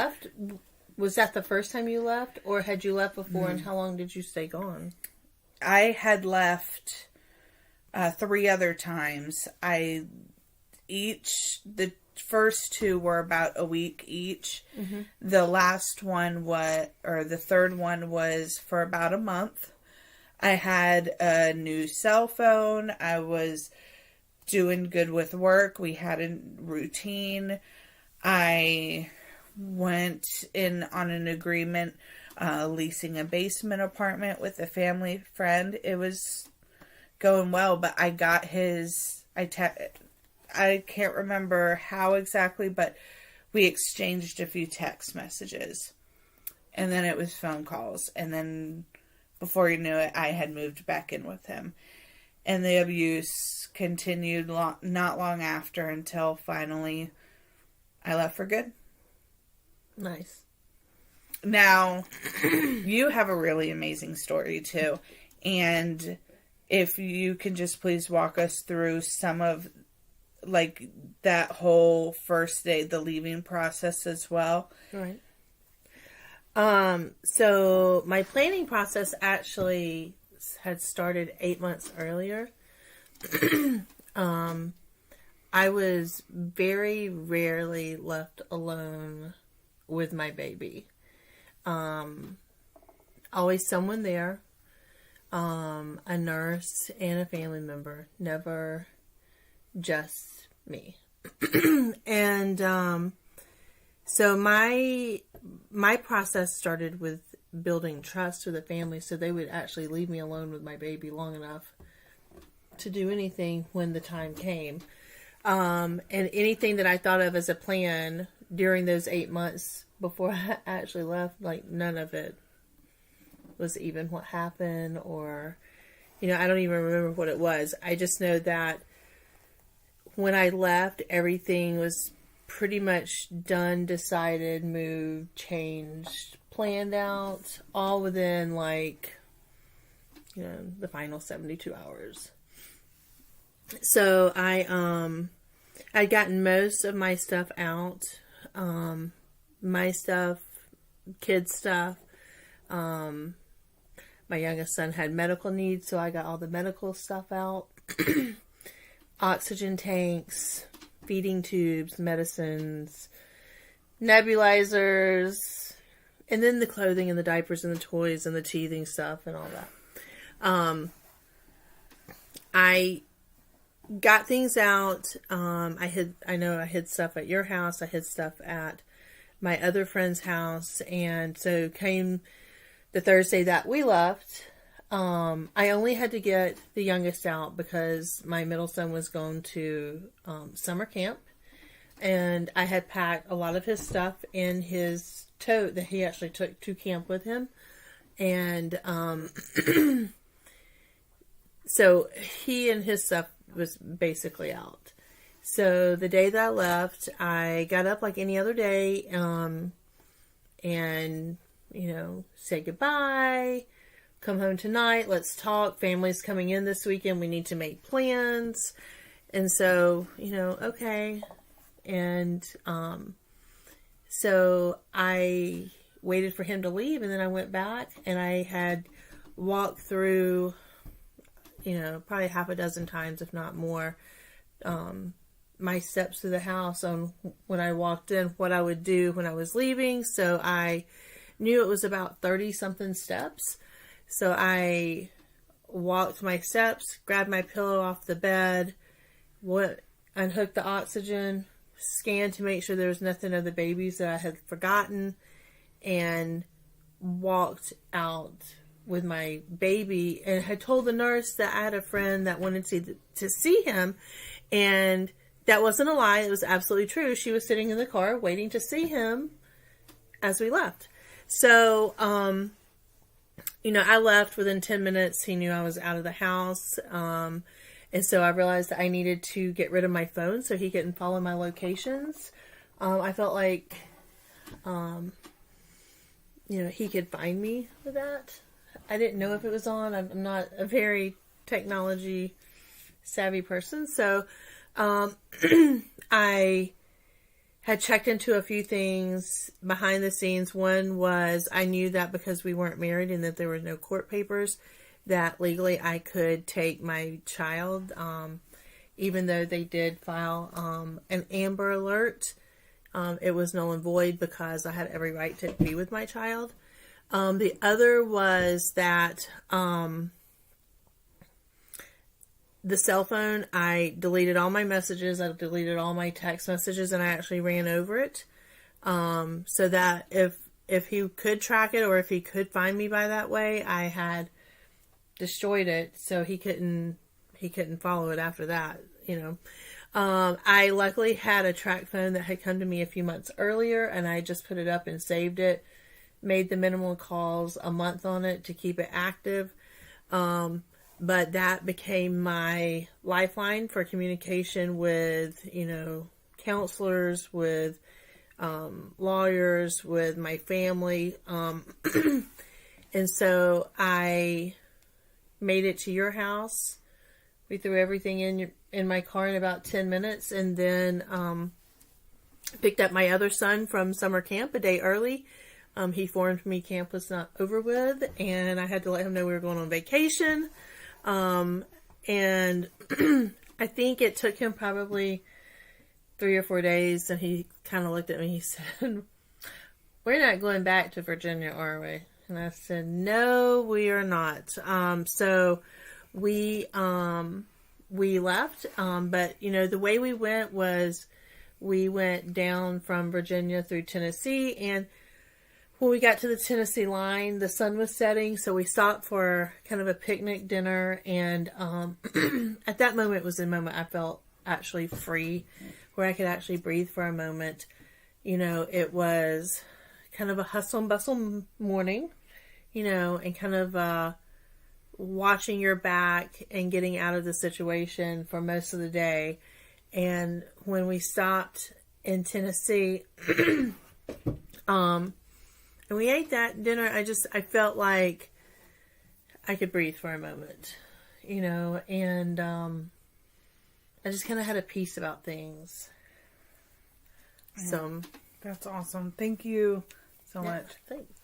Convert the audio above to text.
left, was that the first time you left, or had you left before, and how long did you stay gone? I had left 3 other times. The first 2 were about a week each. Mm-hmm. The last one the third one was for about a month. I had a new cell phone. I was doing good with work. We had a routine. I went in on an agreement leasing a basement apartment with a family friend. It was going well, but I got I can't remember how exactly, but we exchanged a few text messages. And then it was phone calls. And then before you knew it, I had moved back in with him. And the abuse continued not long after until finally I left for good. Nice. Now, you have a really amazing story too. And if you can just please walk us through some of like that whole first day, the leaving process as well. Right. So my planning process actually had started 8 months earlier. I was very rarely left alone with my baby. Always someone there. A nurse and a family member. Never just me. And so my process started with building trust with the family, so they would actually leave me alone with my baby long enough to do anything when the time came. And anything that I thought of as a plan during those 8 months before I actually left, like none of it was even what happened, or, I don't even remember what it was. I just know that when I left, everything was pretty much done, decided, moved, changed, planned out, all within the final 72 hours. So I'd gotten most of my stuff out. My stuff, kids' stuff. My youngest son had medical needs, so I got all the medical stuff out. Oxygen tanks, feeding tubes, medicines, nebulizers, and then the clothing and the diapers and the toys and the teething stuff and all that. I got things out. I hid stuff at your house. I hid stuff at my other friend's house. And so came the Thursday that we left. I only had to get the youngest out because my middle son was going to summer camp. And I had packed a lot of his stuff in his tote that he actually took to camp with him. And so he and his stuff was basically out. So the day that I left, I got up like any other day and, say goodbye, come home tonight, let's talk, family's coming in this weekend, we need to make plans. And so, okay. And so I waited for him to leave, and then I went back, and I had walked through, probably half a dozen times, if not more, my steps through the house on when I walked in, what I would do when I was leaving. So I knew it was about 30 something steps. So I walked my steps, grabbed my pillow off the bed, unhooked the oxygen, scanned to make sure there was nothing of the babies that I had forgotten, and walked out with my baby, and had told the nurse that I had a friend that wanted to see him, and that wasn't a lie. It was absolutely true. She was sitting in the car waiting to see him as we left. So, I left within 10 minutes. He knew I was out of the house. And so I realized that I needed to get rid of my phone so he couldn't follow my locations. I felt like, he could find me with that. I didn't know if it was on. I'm not a very technology savvy person. So, I had checked into a few things behind the scenes. One was I knew that because we weren't married and that there were no court papers, that legally I could take my child, even though they did file an Amber Alert. It was null and void because I had every right to be with my child. The other was that the cell phone, I deleted all my messages, I deleted all my text messages, and I actually ran over it. So that if he could track it or if he could find me by that way, I had destroyed it so he couldn't follow it after that, I luckily had a track phone that had come to me a few months earlier, and I just put it up and saved it, made the minimal calls a month on it to keep it active. But that became my lifeline for communication with, counselors, with lawyers, with my family. And so I made it to your house. We threw everything in my car in about 10 minutes, and then picked up my other son from summer camp a day early. He informed me camp was not over with, and I had to let him know we were going on vacation. And I think it took him probably 3 or 4 days, and he kind of looked at me. He said, "We're not going back to Virginia, are we?" And I said, "No, we are not." So we left. But the way we went was we went down from Virginia through Tennessee, and when we got to the Tennessee line, the sun was setting, so we stopped for kind of a picnic dinner, and at that moment was the moment I felt actually free, where I could actually breathe for a moment. It was kind of a hustle and bustle morning, and kind of watching your back and getting out of the situation for most of the day. And when we stopped in Tennessee, and we ate that dinner, I felt like I could breathe for a moment, and I just kind of had a peace about things. So that's awesome. Thank you so much. Thanks.